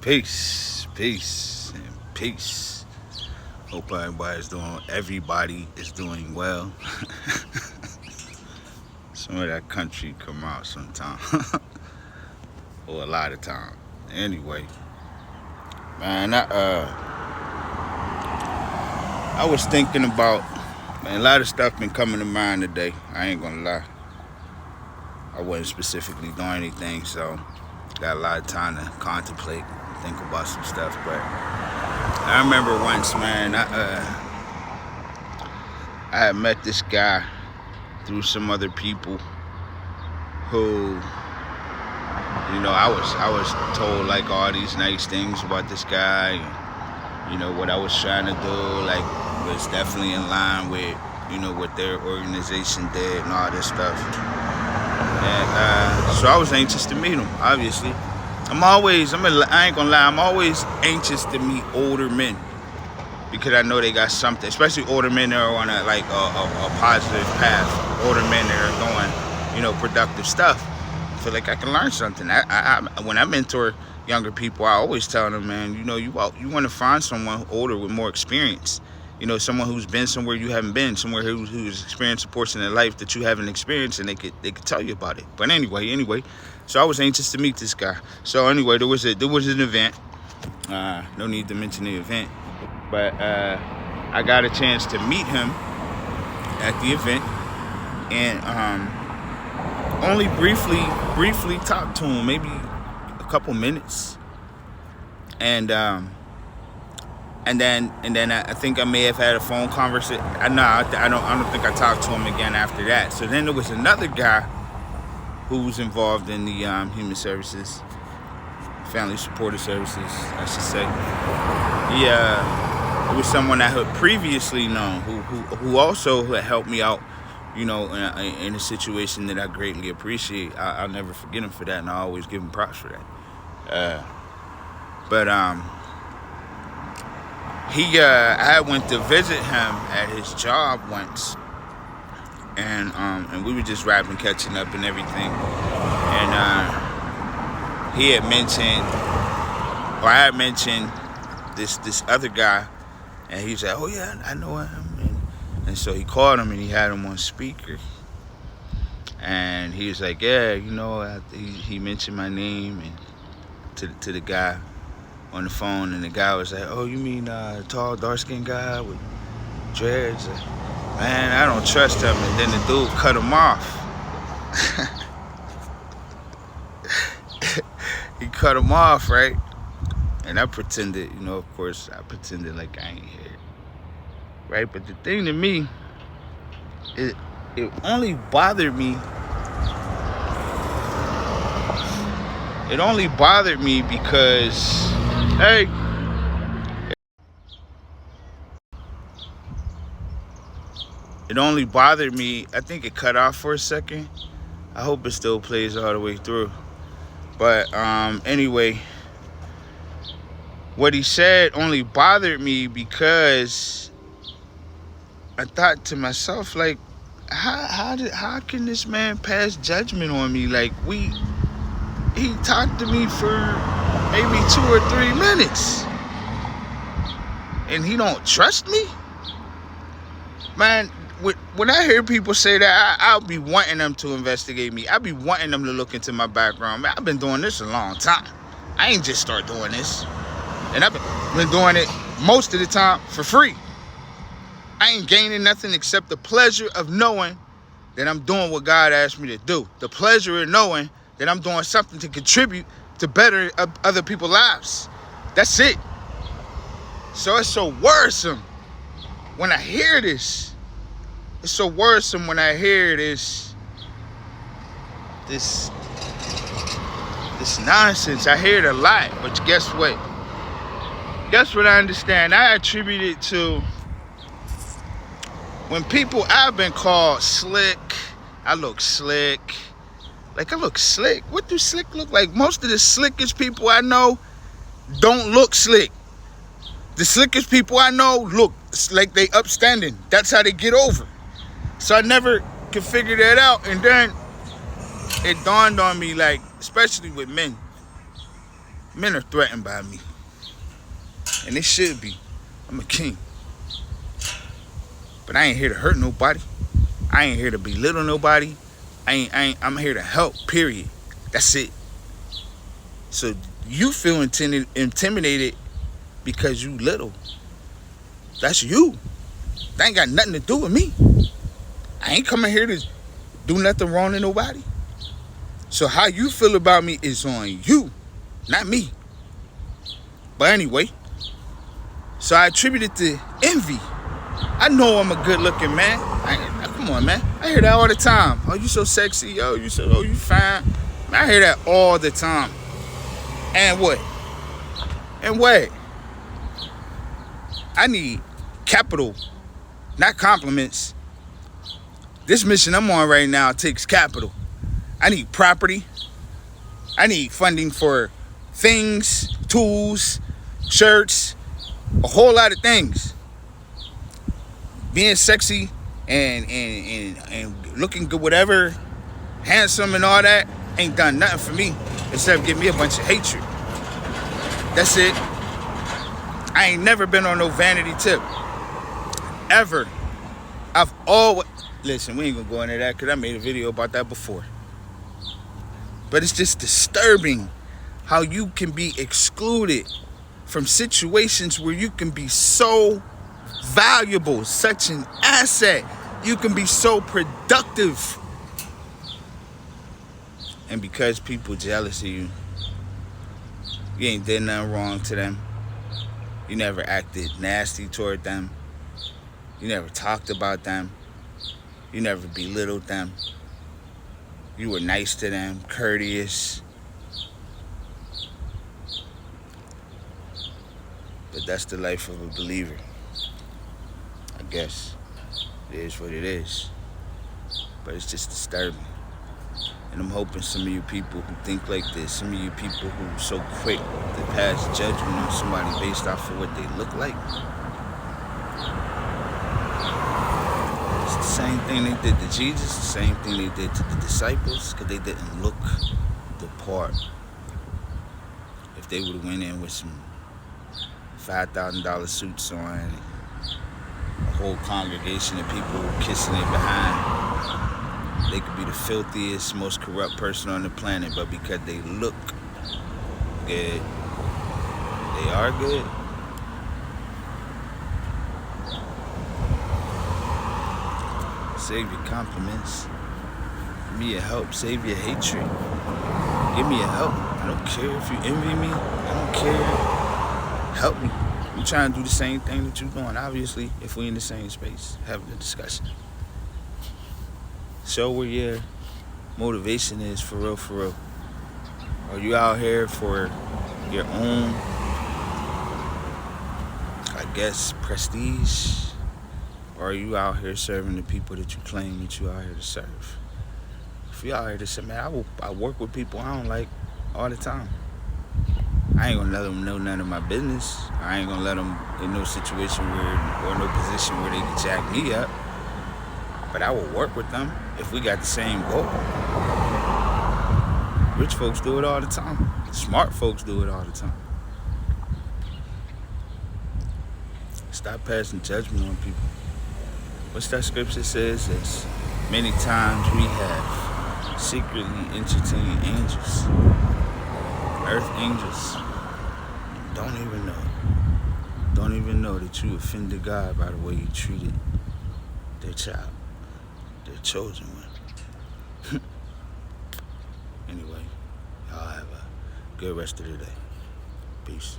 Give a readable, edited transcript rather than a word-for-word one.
Peace, and peace. Hope everybody is doing well. Some of that country come out sometime, or a lot of time. Anyway, man, I was thinking about, man, a lot of stuff been coming to mind today. I ain't gonna lie. I wasn't specifically doing anything, so got a lot of time to contemplate, think about some stuff. But I remember once, man, I had met this guy through some other people who, I was told like all these nice things about this guy. What I was trying to do, like, was definitely in line with, what their organization did and all this stuff. And so I was anxious to meet him, obviously. I ain't gonna lie, I'm always anxious to meet older men because I know they got something, especially older men that are on a positive path, older men that are doing, productive stuff. I feel like I can learn something. When I mentor younger people, I always tell them, man, you want to find someone older with more experience. Someone who's been somewhere you haven't been, somewhere who's experienced a portion of life that you haven't experienced, and they could tell you about it. But anyway, so I was anxious to meet this guy. So anyway, there was an event. No need to mention the event, but I got a chance to meet him at the event, and only briefly talked to him, maybe a couple minutes, and then I think I may have had a phone conversation. I don't think I talked to him again after that. So then there was another guy who was involved in the human services, family supportive services, I should say. It was someone I had previously known who also had helped me out, in a situation that I greatly appreciate. I'll never forget him for that, and I always give him props for that. I went to visit him at his job once, and we were just rapping, catching up, and everything. And he had mentioned, or I had mentioned this other guy, and he said, "Oh yeah, I know him." And so he called him, and he had him on speaker, and he was like, "Yeah, he mentioned my name and to the guy on the phone," and the guy was like, "Oh, you mean tall, dark-skinned guy with dreads?" Man, I don't trust him. And then the dude cut him off. He cut him off, right? And I pretended, of course, like I ain't here, right? But the thing to me, it only bothered me. It only bothered me because, hey, it only bothered me. I think it cut off for a second. I hope it still plays all the way through. But anyway, what he said only bothered me because I thought to myself, like, how can this man pass judgment on me? Like, he talked to me for maybe 2 or 3 minutes, and he don't trust me? Man, when I hear people say that, I'll be wanting them to investigate me. I'll be wanting them to look into my background. Man, I've been doing this a long time. I ain't just start doing this. And I've been doing it most of the time for free. I ain't gaining nothing except the pleasure of knowing that I'm doing what God asked me to do. The pleasure of knowing that I'm doing something to contribute to better other people's lives. That's it. So it's so worrisome when I hear this. It's so worrisome when I hear this nonsense. I hear it a lot, but guess what? Guess what I understand? I attribute it to when I've been called slick. I look slick. Like, I look slick. What do slick look like? Most of the slickest people I know don't look slick. The slickest people I know look like they upstanding. That's how they get over. So I never could figure that out. And then it dawned on me, like, especially with men, Men are threatened by me. And they should be. I'm a king. But I ain't here to hurt nobody. I ain't here to belittle nobody. I'm here to help, period. That's it. So you feel intimidated because you little. That's you. That ain't got nothing to do with me. I ain't coming here to do nothing wrong to nobody. So how you feel about me is on you, not me. But anyway, so I attribute it to envy. I know I'm a good looking man. Come on, man. I hear that all the time. Oh, you so sexy. Yo, you fine. Man, I hear that all the time. And what? I need capital, not compliments. This mission I'm on right now takes capital. I need property. I need funding for things, tools, shirts, a whole lot of things. Being sexy and looking good, whatever, handsome and all that, ain't done nothing for me except give me a bunch of hatred. That's it. I ain't never been on no vanity tip. Ever. I've always... Listen, we ain't gonna go into that because I made a video about that before. But it's just disturbing how you can be excluded from situations where you can be so valuable, such an asset. You can be so productive. And because people jealous of you, you ain't did nothing wrong to them. You never acted nasty toward them. You never talked about them. You never belittled them. You were nice to them, courteous. But that's the life of a believer. I guess it is what it is. But it's just disturbing. And I'm hoping some of you people who think like this, some of you people who are so quick to pass judgment on somebody based off of what they look like, it's the same thing they did to Jesus, the same thing they did to the disciples, because they didn't look the part. If they would have went in with some $5,000 suits on, a whole congregation of people kissing it behind, they could be the filthiest, most corrupt person on the planet, but because they look good, they are good. Save your compliments. Give me your help. Save your hatred. Give me your help. I don't care if you envy me. I don't care. Help me. We trying to do the same thing that you're doing. Obviously, if we in the same space, having a discussion. Show where your motivation is for real, for real. Are you out here for your own, I guess, prestige? Or are you out here serving the people that you claim that you out here to serve? If you out here to say, man, I work with people I don't like all the time. I ain't gonna let them know none of my business. I ain't gonna let them in no situation or no position where they can jack me up. But I will work with them if we got the same goal. Rich folks do it all the time. Smart folks do it all the time. Stop passing judgment on people. What's that scripture says? Is many times we have secretly entertained angels, earth angels. Don't even know that you offended God by the way you treated their child, their chosen one. Anyway, y'all have a good rest of the day. Peace.